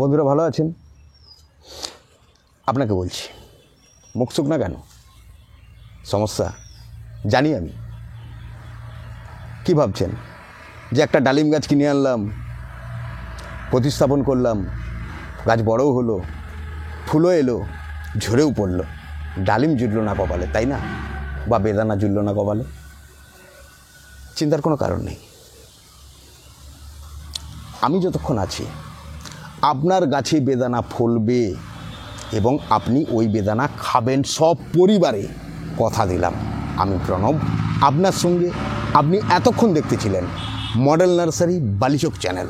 বন্ধুরা ভালো আছেন? আপনাকে বলছি, মুখ শুক না কেন? সমস্যা জানি আমি। কি ভাবছেন যে একটা ডালিম গাছ কিনে আনলাম, প্রতিস্থাপন করলাম, গাছ বড়ও হলো, ফুলও এলো, ঝরেও পড়লো, ডালিম জুটলো না কপালে, তাই না? বা বেদানা জুটলো না কপালে? চিন্তার কোনো কারণ নেই। আমি যতক্ষণ আছি আপনার গাছে বেদানা ফলবে এবং আপনি ওই বেদানা খাবেন সপরিবারে, কথা দিলাম। আমি প্রণব, আপনার সঙ্গে। আপনি এতক্ষণ দেখতেছিলেন মডেল নার্সারি বালিচক চ্যানেল,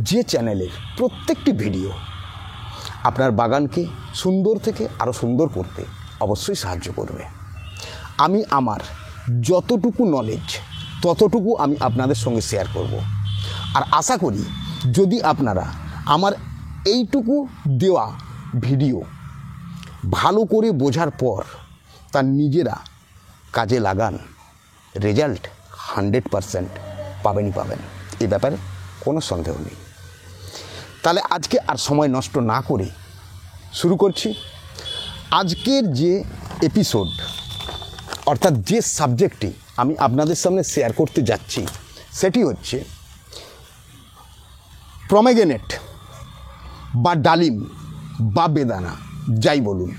যে চ্যানেলের প্রত্যেকটি ভিডিও আপনার বাগানকে সুন্দর থেকে আরও সুন্দর করতে অবশ্যই সাহায্য করবে। আমি আমার যতটুকু নলেজ ততটুকু আমি আপনাদের সঙ্গে শেয়ার করব। আর আশা করি যদি আপনারা আমার এইটুকু দেওয়া ভিডিও ভালো করে বোঝার পর তা নিজেরা কাজে লাগান, রেজাল্ট 100% পাবেনই পাবেন, এই ব্যাপারে কোনো সন্দেহ নেই। তাহলে আজকে আর সময় নষ্ট না করে শুরু করছি। আজকের যে এপিসোড, অর্থাৎ যে সাবজেক্টটি আমি আপনাদের সামনে শেয়ার করতে যাচ্ছি, সেটি হচ্ছে পমেগ্রেনেট বা ডালিম বা বেদানা, যাই বলুন,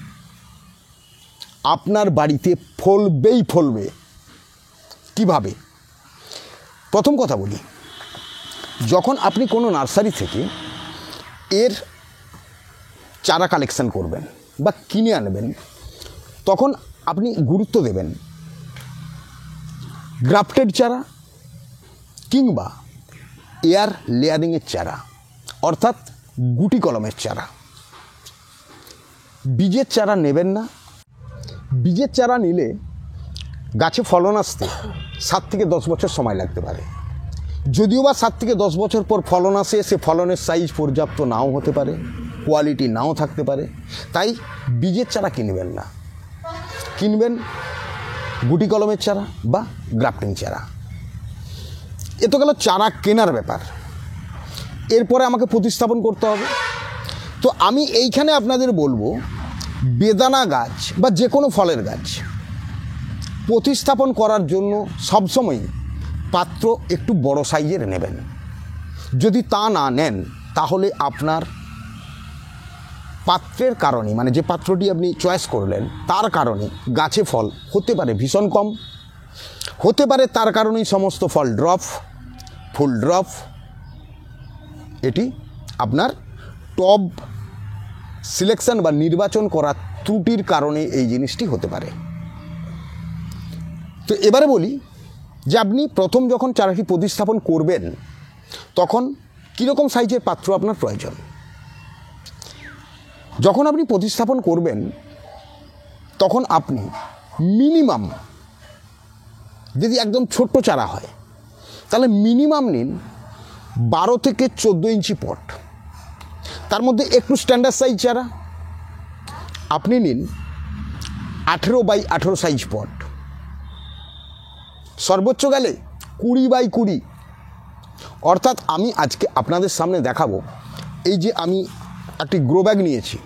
আপনার বাড়িতে ফলবেই ফলবে। কিভাবে? প্রথম কথা বলি, যখন আপনি কোনো নার্সারি থেকে এর চারা কালেকশন করবেন বা কিনে আনবেন, তখন আপনি গুরুত্ব দেবেন গ্রাফটেড চারা কিংবা এয়ার লেয়ারিংয়ের চারা, অর্থাৎ গুটি কলমের চারা। বীজের চারা নেবেন না। বীজের চারা নিলে গাছে ফলন আসতে 7 থেকে 10 বছর সময় লাগতে পারে। যদিও বা 7 থেকে 10 বছর পর ফলন আসে, সে ফলনের সাইজ পর্যাপ্ত নাও হতে পারে, কোয়ালিটি নাও থাকতে পারে। তাই বীজের চারা কিনবেন না, কিনবেন গুটি কলমের চারা বা গ্রাফটিং চারা। এ তো গেল চারা কেনার ব্যাপার। এরপরে আমাকে প্রতিস্থাপন করতে হবে। তো আমি এইখানে আপনাদের বলবো, বেদানা গাছ বা যে কোনো ফলের গাছ প্রতিস্থাপন করার জন্য সবসময় পাত্র একটু বড় সাইজের নেবেন। যদি তা না নেন, তাহলে আপনার পাত্রের কারণে, মানে যে পাত্রটি আপনি চয়েস করলেন তার কারণে গাছে ফল হতে পারে ভীষণ কম, হতে পারে তার কারণেই সমস্ত ফল ড্রপ, ফুল ড্রপ। এটি আপনার টব সিলেকশন বা নির্বাচন করার ত্রুটির কারণে এই জিনিসটি হতে পারে। তো এবারে বলি যে আপনি প্রথম যখন চারাটি প্রতিস্থাপন করবেন, তখন কীরকম সাইজের পাত্র আপনার প্রয়োজন। যখন আপনি প্রতিস্থাপন করবেন, তখন আপনি মিনিমাম, যদি একদম ছোট্ট চারা হয় তাহলে মিনিমাম নিন 12 থেকে 14 ইঞ্চি পট। তার মধ্যে একটু স্ট্যান্ডার্ড সাইজ চারা আপনি নিন 18 বাই 18 সাইজ পট। সর্বোচ্চ গেলে 20 বাই 20। অর্থাৎ আমি আজকে আপনাদের সামনে দেখাবো, এই যে আমি একটি গ্রো ব্যাগ নিয়েছি,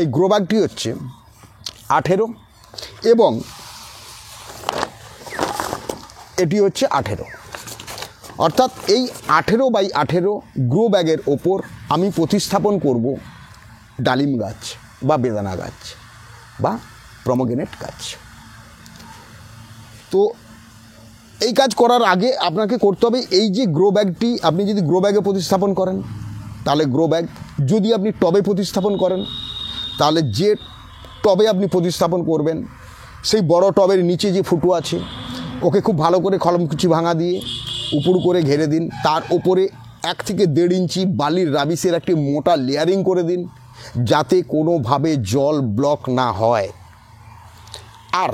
এই গ্রো ব্যাগটি হচ্ছে 18 এবং এটি হচ্ছে 18। অর্থাৎ এই 18 বাই 18 গ্রো ব্যাগের ওপর আমি প্রতিস্থাপন করব ডালিম গাছ বা বেদানা গাছ বা পমেগ্রেনেট গাছ। তো এই কাজ করার আগে আপনাকে করতে হবে, এই যে গ্রো ব্যাগটি আপনি যদি গ্রো ব্যাগে প্রতিস্থাপন করেন তাহলে গ্রো ব্যাগ, যদি আপনি টবে প্রতিস্থাপন করেন তাহলে যে টবে আপনি প্রতিস্থাপন করবেন সেই বড় টবের নিচে যে ফুটো আছে ওকে খুব ভালো করে কলমকুচি ভাঙা দিয়ে উপর করে ঘেরে দিন। তার ওপরে 1 থেকে 1.5 ইঞ্চি বালির রাবিসের একটি মোটা লেয়ারিং করে দিন, যাতে কোনোভাবে জল ব্লক না হয়। আর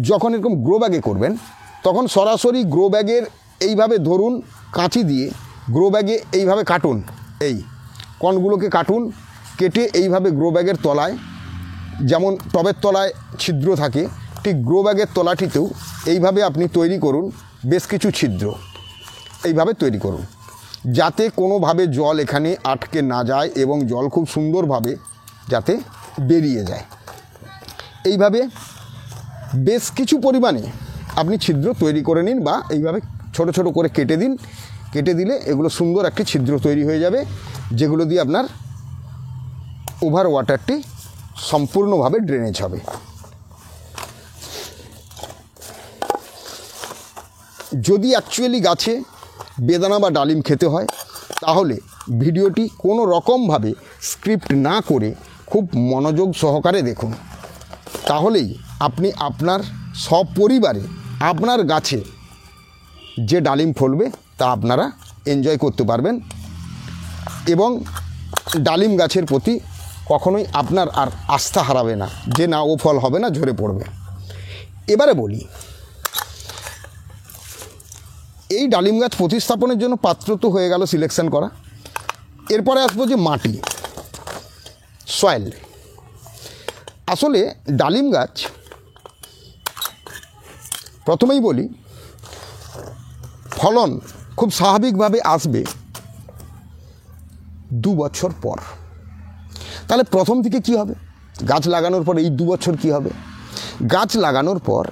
যখন এরকম গ্রো ব্যাগে করবেন, তখন সরাসরি গ্রো ব্যাগের এইভাবে ধরুন, কাঁচি দিয়ে গ্রো ব্যাগে এইভাবে কাটুন, এই কণগুলোকে কাটুন, কেটে এইভাবে গ্রো ব্যাগের তলায়, যেমন টবের তলায় ছিদ্র থাকে, ঠিক গ্রো ব্যাগের তলাটিতেও এইভাবে আপনি তৈরি করুন বেশ কিছু ছিদ্র, এইভাবে তৈরি করুন। যাতে কোনোভাবে জল এখানে আটকে না যায় এবং জল খুব সুন্দরভাবে যাতে বেরিয়ে যায়। এইভাবে বেশ কিছু পরিমাণে আপনি ছিদ্র তৈরি করে নিন, বা এইভাবে ছোট ছোট করে কেটে দিন। কেটে দিলে এগুলো সুন্দর একটি ছিদ্র তৈরি হয়ে যাবে, যেগুলো দিয়ে আপনার ওভার ওয়াটারটি সম্পূর্ণভাবে ড্রেনেজ হবে। যদি অ্যাকচুয়ালি গাছে বেদানা বা ডালিম খেতে হয়, তাহলে ভিডিওটি কোনো রকমভাবে স্ক্রিপ্ট না করে খুব মনোযোগ সহকারে দেখুন। তাহলেই আপনি আপনার সপরিবারে আপনার গাছে যে ডালিম ফলবে তা আপনারা এনজয় করতে পারবেন, এবং ডালিম গাছের প্রতি কখনোই আপনার আর আস্থা হারাবে না যে না ও ফল হবে না, ঝরে পড়বে। এবারে বলি, এই ডালিম গাছ প্রতিস্থাপনের জন্য পাত্র তো হয়ে গেল সিলেকশন করা। এরপরে আসবো যে মাটি, সয়েল। আসলে ডালিম গাছ, প্রথমেই বলি, ফলন খুব স্বাভাবিকভাবে আসবে 2 বছর পর। তাহলে প্রথম থেকে কি হবে? গাছ লাগানোর পর এই 2 বছর কি হবে? গাছ লাগানোর পর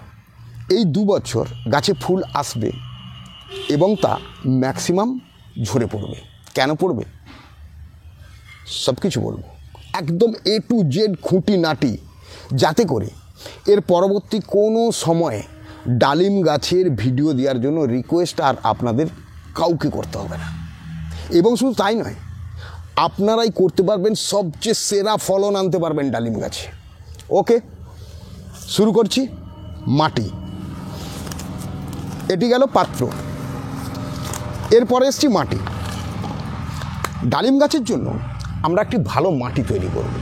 এই 2 বছর গাছে ফুল আসবে এবং তা ম্যাক্সিমাম ঝরে পড়বে। কেন পড়বে সব কিছু বলবো, একদম A to Z খুঁটিনাটি, যাতে করে এর পরবর্তী কোনো সময়ে ডালিম গাছের ভিডিও দেওয়ার জন্য রিকোয়েস্ট আর আপনাদের কাউকে করতে হবে না। এবং শুধু তাই নয়, আপনারাই করতে পারবেন, সবচেয়ে সেরা ফলন আনতে পারবেন ডালিম গাছে। ওকে, শুরু করছি। মাটি, এটি গেল পাত্র। এরপরে এসছি মাটি। ডালিম গাছের জন্য আমরা একটি ভালো মাটি তৈরি করব,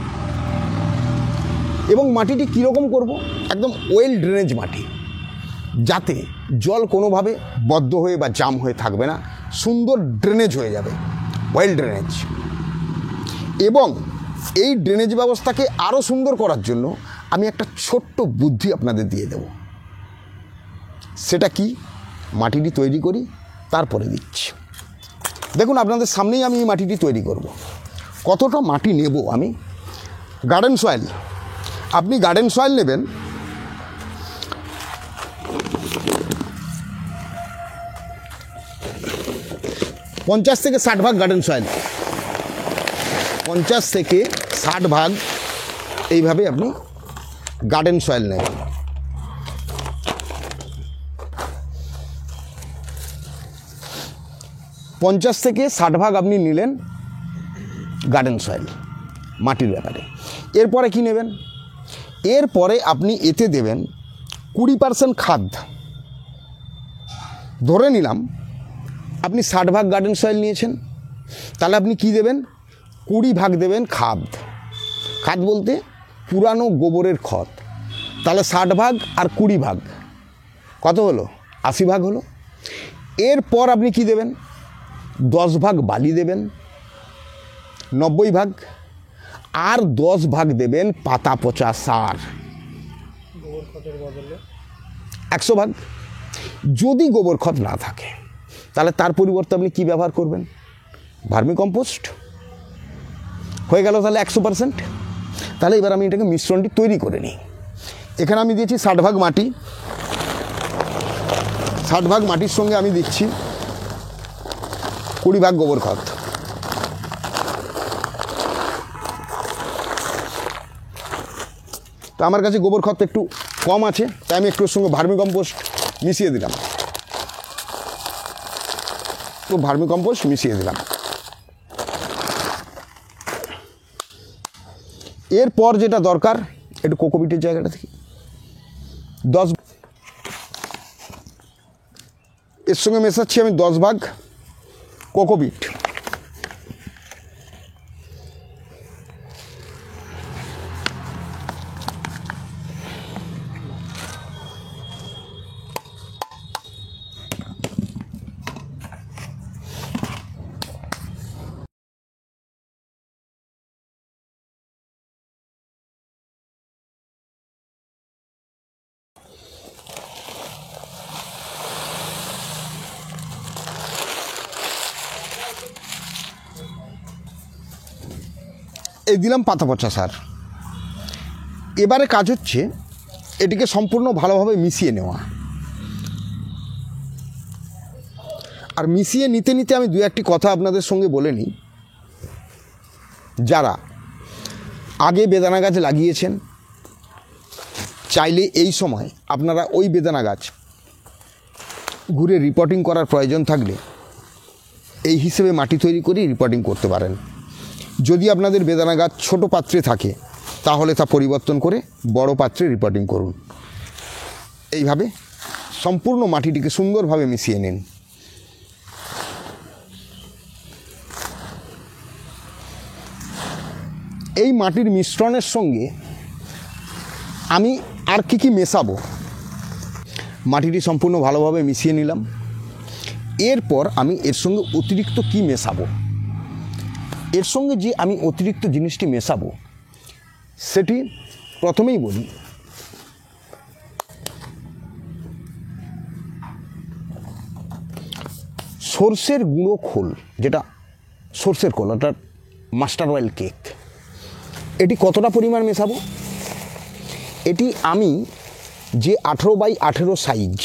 এবং মাটিটি কীরকম করব? একদম ওয়েল ড্রেনেজ মাটি, যাতে জল কোনোভাবে বদ্ধ হয়ে বা জাম হয়ে থাকবে না, সুন্দর ড্রেনেজ হয়ে যাবে, ওয়েল ড্রেনেজ। এবং এই ড্রেনেজ ব্যবস্থাকে আরও সুন্দর করার জন্য আমি একটা ছোট্ট বুদ্ধি আপনাদের দিয়ে দেব। সেটা কি? মাটিটি তৈরি করি, তারপরে দিচ্ছি। দেখুন, আপনাদের সামনেই আমি এই মাটিটি তৈরি করব। কতটা মাটি নেব আমি? গার্ডেন সয়েল, আপনি গার্ডেন সয়েল নেবেন 50 থেকে 60 ভাগ গার্ডেন সয়েল, 50 থেকে 60 ভাগ এইভাবে আপনি গার্ডেন সয়েল নেবেন। পঞ্চাশ থেকে 60 ভাগ আপনি নিলেন গার্ডেন সয়েল মাটির ব্যাপারে। এরপরে কি নেবেন? এরপরে আপনি এতে দেবেন 20% খাদ। ধরে নিলাম আপনি 60 ভাগ গার্ডেন সয়েল নিয়েছেন, তাহলে আপনি কি দেবেন? 20 ভাগ দেবেন খাদ। খাদ বলতে পুরানো গোবরের খত। তাহলে 60 ভাগ আর 20 ভাগ কত হলো? 80 ভাগ হলো। এরপর আপনি কি দেবেন? 10 ভাগ বালি দেবেন, 90 ভাগ, আর 10 ভাগ দেবেন পাতা পচা সার, 100 ভাগ। যদি গোবর খত না থাকে, তাহলে তার পরিবর্তে আপনি কি ব্যবহার করবেন? Vermi compost. হয়ে গেল তাহলে 100%। তাহলে এবার আমি এটাকে মিশ্রণটি তৈরি করে নিই। এখানে আমি দিয়েছি 60 ভাগ মাটি, 60 ভাগ মাটির সঙ্গে আমি দিচ্ছি 20 ভাগ গোবর খত। তো আমার কাছে গোবর খত একটু কম আছে, তাই আমি একটু সঙ্গে ভার্মি কম্পোস্ট মিশিয়ে দিলাম। তো ভার্মি কম্পোস্ট মিশিয়ে দিলাম। এরপর যেটা দরকার, একটু কোকোপিটের জায়গাটা থেকে 10, এর সঙ্গে মেশাচ্ছি আমি 10 ভাগ কোকোপিট। এই দিলাম পাতা পচা সার। এবারে কাজ হচ্ছে এটিকে সম্পূর্ণ ভালোভাবে মিশিয়ে নেওয়া। আর মিশিয়ে নিতে নিতে আমি দু একটি কথা আপনাদের সঙ্গে বলে নিই। যারা আগে বেদানা গাছ লাগিয়েছেন, চাইলে এই সময় আপনারা ওই বেদানা গাছ ঘুরে রিপোর্টিং করার প্রয়োজন থাকলে এই হিসেবে মাটি তৈরি করে রিপোর্টিং করতে পারেন। যদি আপনাদের বেদানা গাছ ছোট পাত্রে থাকে তাহলে তা পরিবর্তন করে বড় পাত্রে রিপোর্টিং করুন। এইভাবে সম্পূর্ণ মাটিটিকে সুন্দরভাবে মিশিয়ে নিন। এই মাটির মিশ্রণের সঙ্গে আমি আর কি মেশাবো, মাটিটি সম্পূর্ণ ভালোভাবে মিশিয়ে নিলাম। এরপর আমি এর সঙ্গে অতিরিক্ত কি মেশাবো, এর সঙ্গে যে আমি অতিরিক্ত জিনিসটি মেশাবো সেটি প্রথমেই বলি। সর্ষের গুঁড়ো খোল, যেটা সর্ষের খোল অর্থাৎ মাস্টার অয়েল কেক, এটি কতটা পরিমাণ মেশাবো? এটি আমি যে 18x18 সাইজ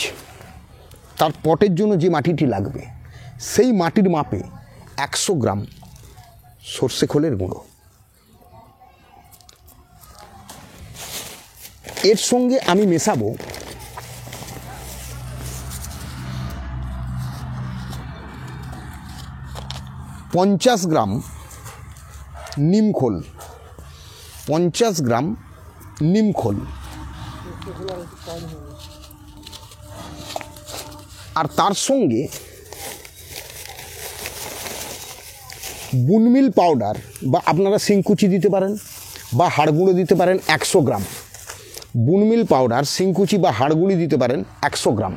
তার পটের জন্য যে মাটিটি লাগবে সেই মাটির মাপে 100 গ্রাম সর্ষে খোলের গুঁড়ো। এর সঙ্গে আমি মেশাবো 50 গ্রাম নিমখোল, 50 গ্রাম নিমখোল। আর তার সঙ্গে বুনমিল পাউডার বা আপনারা শিংকুচি দিতে পারেন বা হাড়গুঁড়ো দিতে পারেন 100 গ্রাম। বুনমিল পাউডার, শিংকুচি বা হাড়গুঁড়ি দিতে পারেন 100 গ্রাম।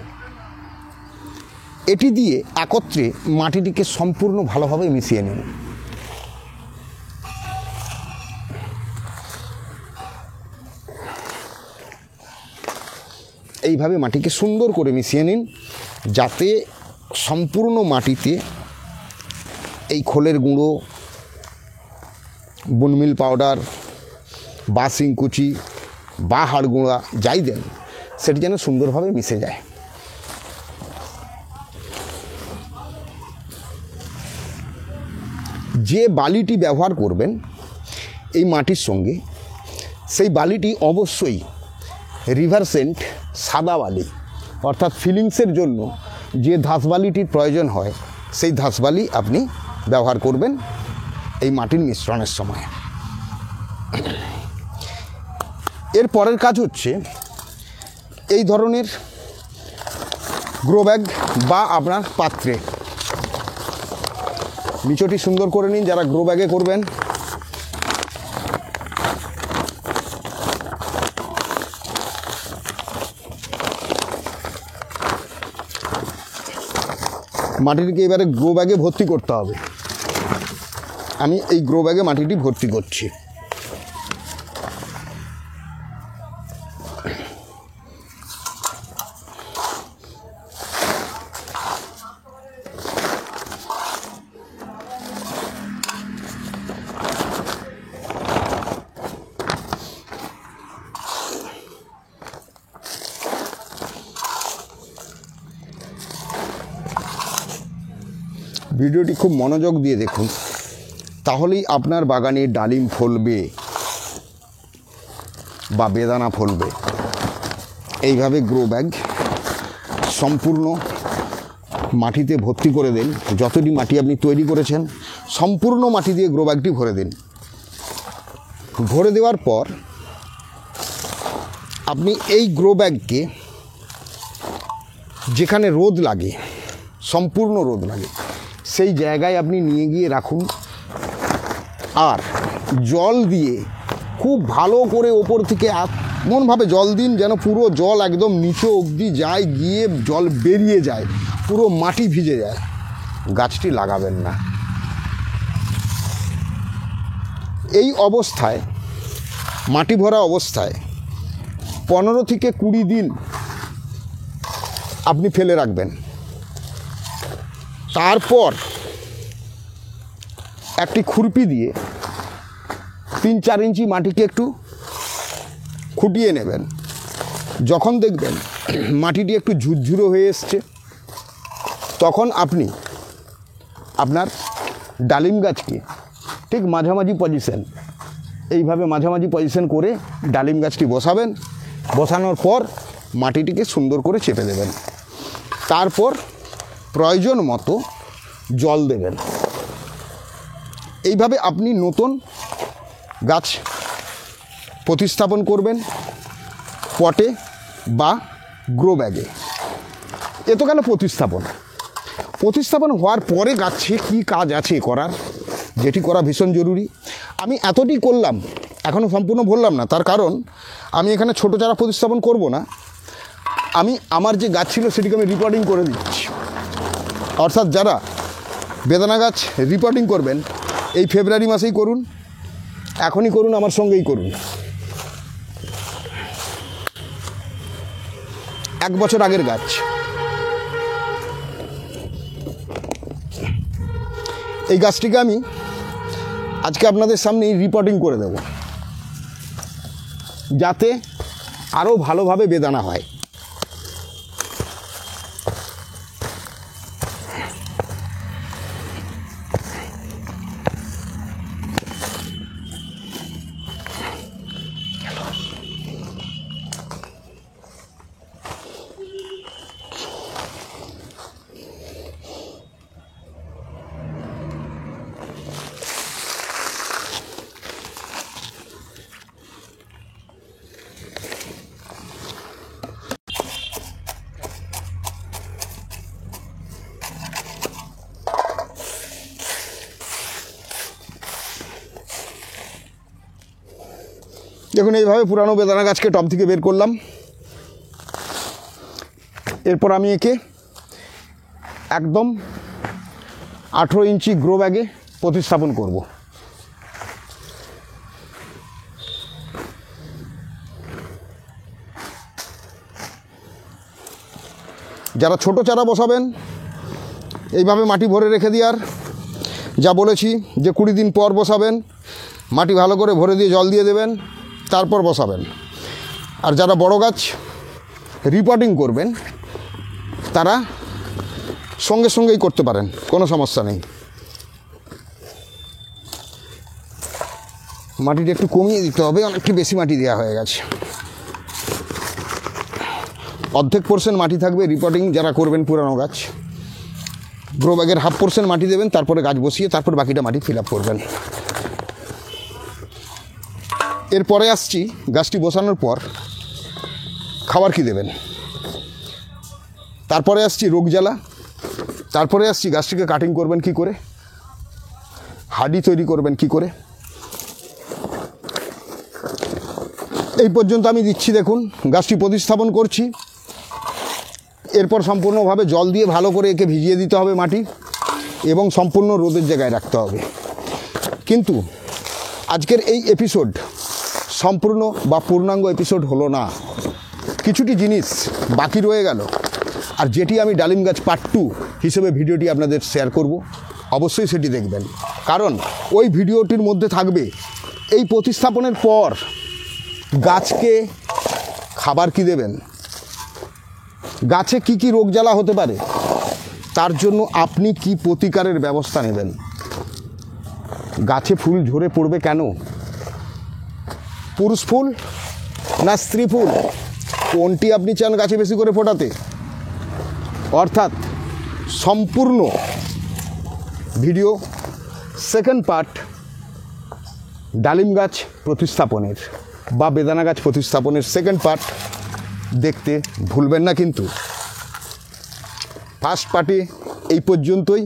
এটি দিয়ে একত্রে মাটিটিকে সম্পূর্ণ ভালোভাবে মিশিয়ে নিন। এইভাবে মাটিকে সুন্দর করে মিশিয়ে নিন যাতে সম্পূর্ণ মাটিতে এই খোলের গুঁড়ো, বুনমিল পাউডার বা শিংকুচি বা হাড়গুঁড়া যাই দেন সেটি যেন সুন্দরভাবে মিশে যায়। যে বালিটি ব্যবহার করবেন এই মাটির সঙ্গে সেই বালিটি অবশ্যই রিভারসেন্ট সাদা বালি, অর্থাৎ ফিলিংসের জন্য যে ধাসবালিটির প্রয়োজন হয় সেই ধাসবালি আপনি ব্যবহার করবেন এই মাটির মিশ্রণের সময়। এর পরের কাজ হচ্ছে এই ধরনের গ্রো ব্যাগ বা আপনার পাত্রে নিচটি সুন্দর করে নিন। যারা গ্রো ব্যাগে করবেন মাটিটিকে এবারে গ্রো ব্যাগে ভর্তি করতে হবে। আমি এই গ্রো ব্যাগে মাটিটি ভর্তি করছি। ভিডিওটি খুব মনোযোগ দিয়ে দেখুন, তাহলেই আপনার বাগানে ডালিম ফলবে বা বেদানা ফলবে। এইভাবে গ্রো ব্যাগ সম্পূর্ণ মাটিতে ভর্তি করে দিন। যতটি মাটি আপনি তৈরি করেছেন সম্পূর্ণ মাটি দিয়ে গ্রো ব্যাগটি ভরে দিন। ভরে দেওয়ার পর আপনি এই গ্রো ব্যাগকে যেখানে রোদ লাগে, সম্পূর্ণ রোদ লাগে, সেই জায়গায় আপনি নিয়ে গিয়ে রাখুন। আর জল দিয়ে খুব ভালো করে ওপর থেকে এমনভাবে জল দিন যেন পুরো জল একদম নিচে অবধি যায়, গিয়ে জল বেরিয়ে যায়, পুরো মাটি ভিজে যায়। গাছটি লাগাবেন না। এই অবস্থায়, মাটি ভরা অবস্থায় 15 থেকে 20 দিন আপনি ফেলে রাখবেন। তারপর একটি খুরপি দিয়ে 3-4 ইঞ্চি মাটিকে একটু খুঁটিয়ে নেবেন। যখন দেখবেন মাটিটি একটু ঝুরঝুরো হয়ে এসছে, তখন আপনি আপনার ডালিম গাছকে ঠিক মাঝামাঝি পজিশন, এইভাবে মাঝামাঝি পজিশন করে ডালিম গাছটি বসাবেন। বসানোর পর মাটিটিকে সুন্দর করে চেপে দেবেন। তারপর প্রয়োজন মতো জল দেবেন। এইভাবে আপনি নতুন গাছ প্রতিস্থাপন করবেন পটে বা গ্রো ব্যাগে। এ তো গেল প্রতিস্থাপন হওয়ার পরে গাছে কী কাজ আছে করার, যেটি করা ভীষণ জরুরি। আমি এতটি করলাম, এখনও সম্পূর্ণ বললাম না। তার কারণ আমি এখানে ছোটো চারা প্রতিস্থাপন করব না, আমি আমার যে গাছ ছিল সেটিকে আমি রিপোর্টিং করে দিচ্ছি। অর্থাৎ যারা বেদানা গাছ রিপোর্টিং করবেন এই ফেব্রুয়ারি মাসেই করুন, এখনই করুন, আমার সঙ্গেই করুন। 1 বছর আগের গাছ। এই গাছটিকে আমি আজকে আপনাদের সামনে রিপোর্টিং করে দেব, যাতে আরও ভালোভাবে বেদানা হয়। দেখুন এইভাবে পুরানো বেদানা গাছকে টব থেকে বের করলাম। এরপর আমি একে একদম 18 ইঞ্চি গ্রো ব্যাগে প্রতিস্থাপন করব। যারা ছোট চারা বসাবেন এইভাবে মাটি ভরে রেখে দেওয়ার, যা বলেছি যে 20 দিন পর বসাবেন, মাটি ভালো করে ভরে দিয়ে জল দিয়ে দেবেন, তারপর বসাবেন। আর যারা বড় গাছ রিপোর্টিং করবেন তারা সঙ্গে সঙ্গেই করতে পারেন, কোনো সমস্যা নেই। মাটিটা একটু কমিয়ে দিতে হবে, অনেকটা বেশি মাটি দেওয়া হয়ে গেছে। অর্ধেক পোর্শন মাটি থাকবে রিপোর্টিং যারা করবেন পুরানো গাছ। গ্রো ব্যাগের হাফ পোর্শন মাটি দেবেন, তারপরে গাছ বসিয়ে তারপর বাকিটা মাটি ফিল আপ করবেন। এরপরে আসছি গাছটি বসানোর পর খাবার কি দেবেন, তারপরে আসছি রোগ জ্বালা, তারপরে আসছি গাছটিকে কাটিং করবেন কি করে, হাডি তৈরি করবেন কি করে। এই পর্যন্ত আমি দিচ্ছি। দেখুন গাছটি প্রতিস্থাপন করছি। এরপর সম্পূর্ণভাবে জল দিয়ে ভালো করে একে ভিজিয়ে দিতে হবে মাটি, এবং সম্পূর্ণ রোদের জায়গায় রাখতে হবে। কিন্তু আজকের এই এপিসোড সম্পূর্ণ বা পূর্ণাঙ্গ এপিসোড হলো না, কিছুটি জিনিস বাকি রয়ে গেল। আর যেটি আমি ডালিম গাছ পার্ট 2 হিসেবে ভিডিওটি আপনাদের শেয়ার করব, অবশ্যই সেটি দেখবেন। কারণ ওই ভিডিওটির মধ্যে থাকবে এই প্রতিস্থাপনের পর গাছকে খাবার কি দেবেন, গাছে কি কি রোগ জ্বালা হতে পারে, তার জন্য আপনি কি প্রতিকারের ব্যবস্থা নেবেন, গাছে ফুল ঝরে পড়বে কেন, পুরুষ ফুল না স্ত্রী ফুল, কোনটি আপনি চান গাছে বেশি করে ফোটাতে। অর্থাৎ সম্পূর্ণ ভিডিও সেকেন্ড পার্ট ডালিম গাছ প্রতিস্থাপনের বা বেদানা গাছ প্রতিস্থাপনের সেকেন্ড পার্ট দেখতে ভুলবেন না। কিন্তু ফার্স্ট পার্টে এই পর্যন্তই।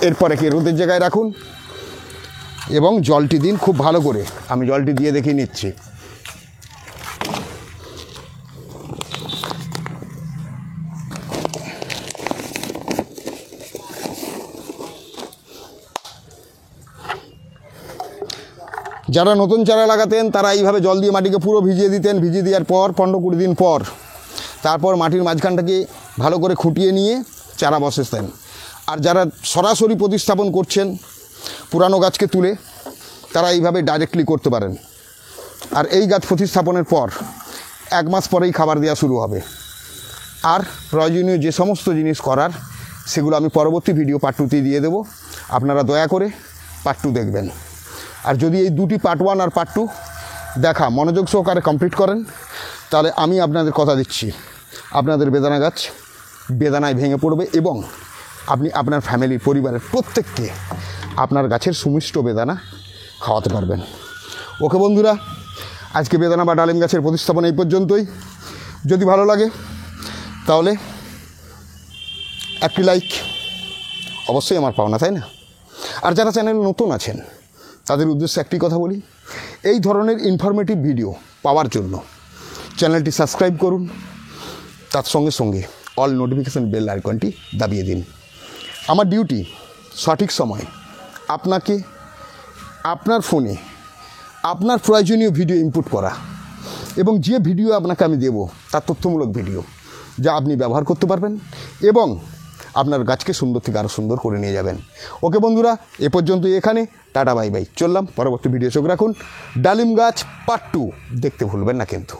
এরপরে কি রোদের জায়গায় রাখুন এবং জলটি দিন খুব ভালো করে। আমি জলটি দিয়ে দেখিয়ে নিচ্ছি। যারা নতুন চারা লাগাতেন তারা এইভাবে জল দিয়ে মাটিকে পুরো ভিজিয়ে দিতেন। ভিজিয়ে দেওয়ার পর 15-20 দিন পর তারপর মাটির মাঝখানটাকে ভালো করে খুঁটিয়ে নিয়ে চারা বসাতেন। আর যারা সরাসরি প্রতিস্থাপন করছেন পুরানো গাছকে তুলে, তারা এইভাবে ডাইরেক্টলি করতে পারেন। আর এই গাছ প্রতিস্থাপনের পর 1 মাস পরেই খাবার দেওয়া শুরু হবে। আর প্রয়োজনীয় যে সমস্ত জিনিস করার সেগুলো আমি পরবর্তী ভিডিও পার্ট 2তে দিয়ে দেবো। আপনারা দয়া করে পার্ট 2 দেখবেন। আর যদি এই দুটি পার্ট 1 আর পার্ট 2 দেখা মনোযোগ সহকারে কমপ্লিট করেন, তাহলে আমি আপনাদের কথা দিচ্ছি আপনাদের বেদানা গাছ বেদানায় ভেঙে পড়বে এবং আপনি আপনার ফ্যামিলির পরিবারের প্রত্যেককে আপনার গাছের সুমিষ্ট বেদানা খাওয়াতে পারবেন। ওকে বন্ধুরা, আজকে বেদানা বা ডালিম গাছের প্রতিস্থাপন এই পর্যন্তই। যদি ভালো লাগে তাহলে একটি লাইক অবশ্যই আমার পাওনা, তাই না? আর যারা চ্যানেলে নতুন আছেন তাদের উদ্দেশ্যে একটি কথা বলি, এই ধরনের ইনফরমেটিভ ভিডিও পাওয়ার জন্য চ্যানেলটি সাবস্ক্রাইব করুন, তার সঙ্গে সঙ্গে অল নোটিফিকেশান বেল আইকনটি দাবিয়ে দিন। আমার ডিউটি সঠিক সময় আপনাকে আপনার ফোনে আপনার প্রয়োজনীয় ভিডিও ইনপুট করা এবং যে ভিডিও আপনাকে আমি দেব তার তথ্যমূলক ভিডিও, যা আপনি ব্যবহার করতে পারবেন এবং আপনার গাছকে সুন্দর থেকে আরও সুন্দর করে নিয়ে যাবেন। ওকে বন্ধুরা, এ পর্যন্তই এখানে। টাটা বাই বাই, চললাম। পরবর্তী ভিডিও চোখ রাখুন। ডালিম গাছ পার্ট 2 দেখতে ভুলবেন না কিন্তু।